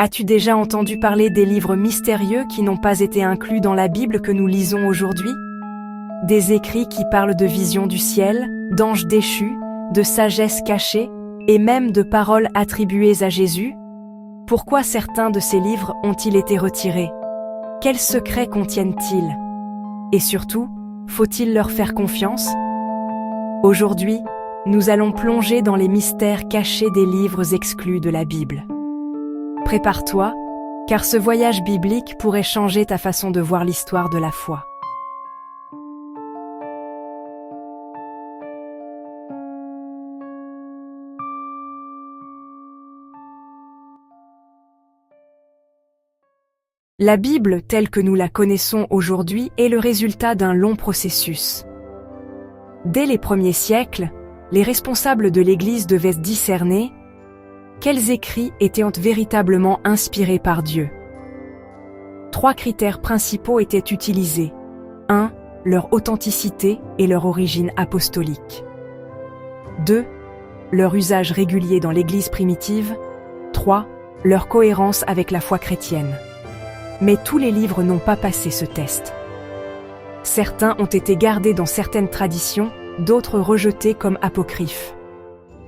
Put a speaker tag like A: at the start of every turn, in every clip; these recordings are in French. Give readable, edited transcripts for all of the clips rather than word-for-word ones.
A: As-tu déjà entendu parler des livres mystérieux qui n'ont pas été inclus dans la Bible que nous lisons aujourd'hui? Des écrits qui parlent de visions du ciel, d'anges déchus, de sagesse cachée, et même de paroles attribuées à Jésus? Pourquoi certains de ces livres ont-ils été retirés? Quels secrets contiennent-ils? Et surtout, faut-il leur faire confiance? Aujourd'hui, nous allons plonger dans les mystères cachés des livres exclus de la Bible. Prépare-toi, car ce voyage biblique pourrait changer ta façon de voir l'histoire de la foi. La Bible telle que nous la connaissons aujourd'hui est le résultat d'un long processus. Dès les premiers siècles, les responsables de l'Église devaient discerner quels écrits étaient véritablement inspirés par Dieu. 3 critères principaux étaient utilisés. 1. Leur authenticité et leur origine apostolique. 2. Leur usage régulier dans l'Église primitive. 3. Leur cohérence avec la foi chrétienne. Mais tous les livres n'ont pas passé ce test. Certains ont été gardés dans certaines traditions, d'autres rejetés comme apocryphes.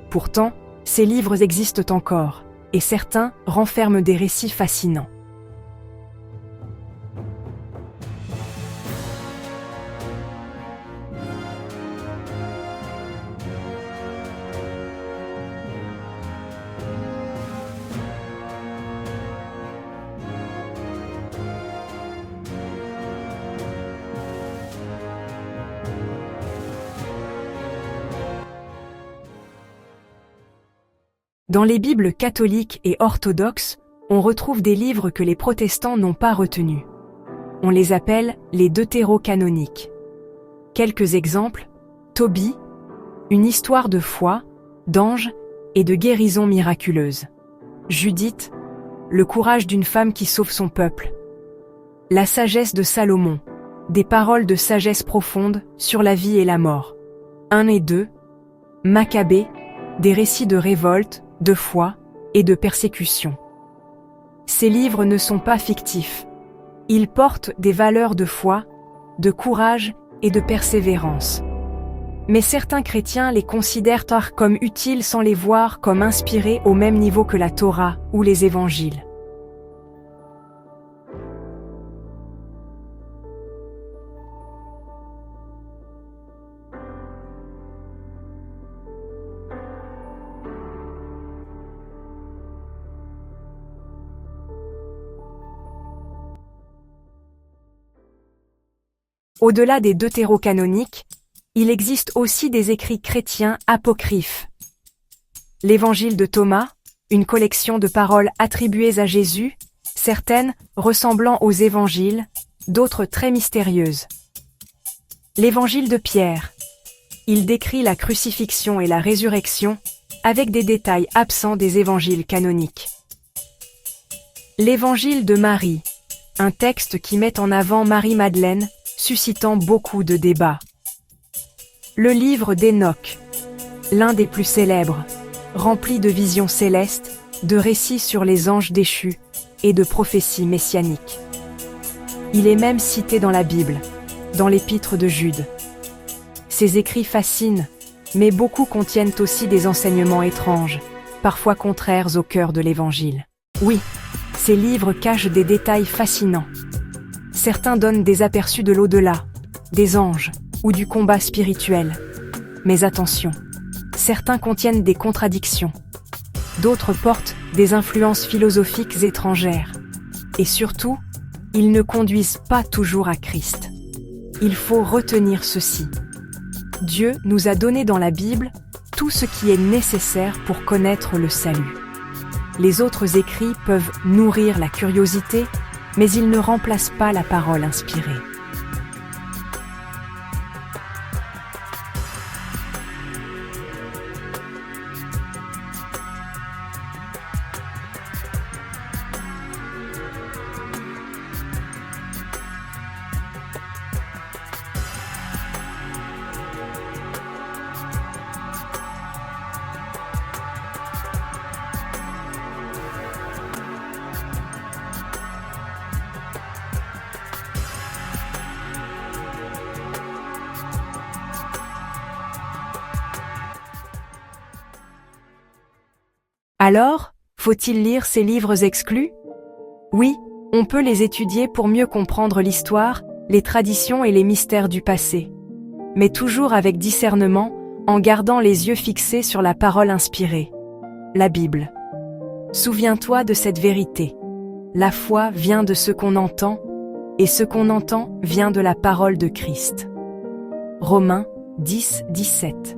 A: Pourtant, ces livres existent encore, et certains renferment des récits fascinants. Dans les Bibles catholiques et orthodoxes, on retrouve des livres que les protestants n'ont pas retenus. On les appelle les deutérocanoniques. Quelques exemples: Tobie, une histoire de foi, d'anges et de guérison miraculeuse. Judith, le courage d'une femme qui sauve son peuple. La sagesse de Salomon, des paroles de sagesse profonde sur la vie et la mort. 1 et 2, Maccabée, des récits de révolte, de foi et de persécution. Ces livres ne sont pas fictifs. Ils portent des valeurs de foi, de courage et de persévérance. Mais certains chrétiens les considèrent comme utiles sans les voir comme inspirés au même niveau que la Torah ou les évangiles. Au-delà des deutérocanoniques, il existe aussi des écrits chrétiens apocryphes. L'Évangile de Thomas, une collection de paroles attribuées à Jésus, certaines ressemblant aux évangiles, d'autres très mystérieuses. L'Évangile de Pierre. Il décrit la crucifixion et la résurrection avec des détails absents des évangiles canoniques. L'Évangile de Marie, un texte qui met en avant Marie-Madeleine, suscitant beaucoup de débats. Le livre d'Hénoch, l'un des plus célèbres, rempli de visions célestes, de récits sur les anges déchus et de prophéties messianiques. Il est même cité dans la Bible, dans l'épître de Jude. Ces écrits fascinent, mais beaucoup contiennent aussi des enseignements étranges, parfois contraires au cœur de l'Évangile. Oui, ces livres cachent des détails fascinants. Certains donnent des aperçus de l'au-delà, des anges ou du combat spirituel. Mais attention, certains contiennent des contradictions. D'autres portent des influences philosophiques étrangères. Et surtout, ils ne conduisent pas toujours à Christ. Il faut retenir ceci. Dieu nous a donné dans la Bible tout ce qui est nécessaire pour connaître le salut. Les autres écrits peuvent nourrir la curiosité, mais ils ne remplacent pas la parole inspirée. Alors, faut-il lire ces livres exclus? Oui, on peut les étudier pour mieux comprendre l'histoire, les traditions et les mystères du passé. Mais toujours avec discernement, en gardant les yeux fixés sur la parole inspirée. La Bible. Souviens-toi de cette vérité. La foi vient de ce qu'on entend, et ce qu'on entend vient de la parole de Christ. Romains 10, 17.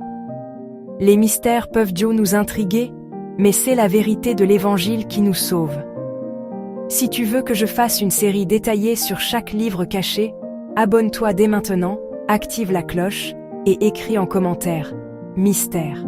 A: Les mystères peuvent nous intriguer, mais c'est la vérité de l'Évangile qui nous sauve. Si tu veux que je fasse une série détaillée sur chaque livre caché, abonne-toi dès maintenant, active la cloche et écris en commentaire « Mystère ».